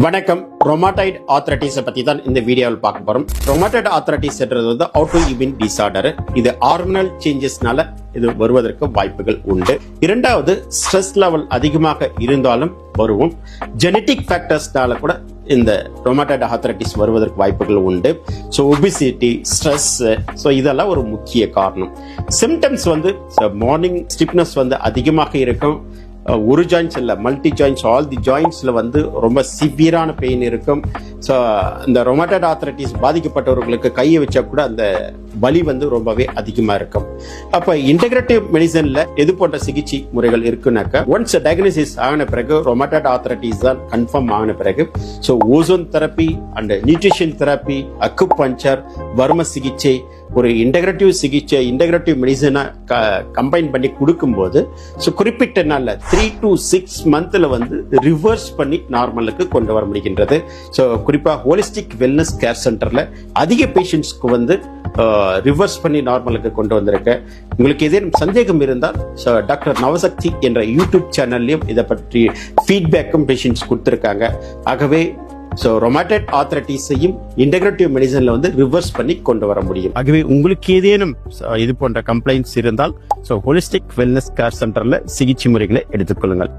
வணக்கம். ரொமாட்டாய்டு ஆர்த்ரைட்டிஸ் பத்தி தான் இந்த வீடியோவில் பார்க்க போறோம். ரொமாட்டாய்டு ஆர்த்ரைட்டிஸ் வந்து ஆட்டோ இம்யூன் டிசார்டர். இது ஹார்மோனல் சேஞ்சஸ்னால இது வருவதற்கு வாய்ப்புகள் உண்டு. இரண்டாவது, ஸ்ட்ரெஸ் லெவல் அதிகமாக இருந்தாலும் வருவோம். ஜெனட்டிக் ஃபேக்டர்ஸ்னால கூட இந்த ரொமாட்டாய்டு ஆர்த்ரைட்டிஸ் வருவதற்கு வாய்ப்புகள் உண்டு. ஸோ ஒபிசிட்டி, ஸ்ட்ரெஸ், ஸோ இதெல்லாம் ஒரு முக்கிய காரணம். சிம்டம்ஸ் வந்து மார்னிங் ஸ்டிப்னஸ் வந்து அதிகமாக இருக்கும். ஒரு ஜாயின்ஸ் இல்லை, மல்டி ஜாயின்ஸ், ஆல் தி ஜாயின்ஸ்ல வந்து ரொம்ப சிவியரான பெயின் இருக்கும். ஸோ இந்த ரொமாட்டாய்டு ஆர்த்ரைட்டிஸ் பாதிக்கப்பட்டவர்களுக்கு கையை வச்சா கூட அந்த வலி வந்து ரொம்பவே அதிகமாக இருக்கும். அப்போ இன்டெகிரேட்டிவ் மெடிசன்ல எது போன்ற சிகிச்சை முறைகள் இருக்குனாக்கா, ஒன்ஸ் டயக்னோசிஸ் ஆகின பிறகு ரொமாட்டாய்டு ஆர்த்ரைட்டிஸ் தான் கன்ஃபார்ம் ஆகின பிறகு so ozone therapy and nutrition therapy, acupuncture, வர்ம சிகிச்சை, ஒரு இன்டெகிரேட்டிவ் சிகிச்சை, இன்டெகிரேட்டிவ் மெடிசனை கம்பைன் பண்ணி கொடுக்கும்போது ஸோ குறிப்பிட்ட நாளில் 3 to 6 மந்த்ல வந்து ரிவர்ஸ் பண்ணி நார்மலுக்கு கொண்டு வர முடிகின்றது. ஸோ குறிப்பாக ஹோலிஸ்டிக் வெல்னஸ் கேர் சென்டர்ல அதிக பேஷண்ட்ஸ்க்கு வந்து ரிவர்ஸ் பண்ணி நார்மலுக்கு கொண்டு வந்திருக்கேன். உங்களுக்கு ஏதேனும் சந்தேகம் இருந்தால் டாக்டர் நவசக்தி என்ற யூடியூப் சேனல்லையும் இதை பற்றி ஃபீட்பேக்கும் பேஷண்ட்ஸ் கொடுத்துருக்காங்க. ஆகவே ரொமாட்டாய்டு ஆர்த்ரைட்டிஸையும் இன்டெகிரேட்டிவ் மெடிசன்ல வந்து ரிவர்ஸ் பண்ணி கொண்டு வர முடியும். ஆகவே உங்களுக்கு ஏதேனும் இது போன்ற கம்ப்ளைண்ட்ஸ் இருந்தால் ஹோலிஸ்டிக் வெல்னஸ் கேர் சென்டர்ல சிகிச்சை முறைகளை எடுத்துக்கொள்ளுங்கள்.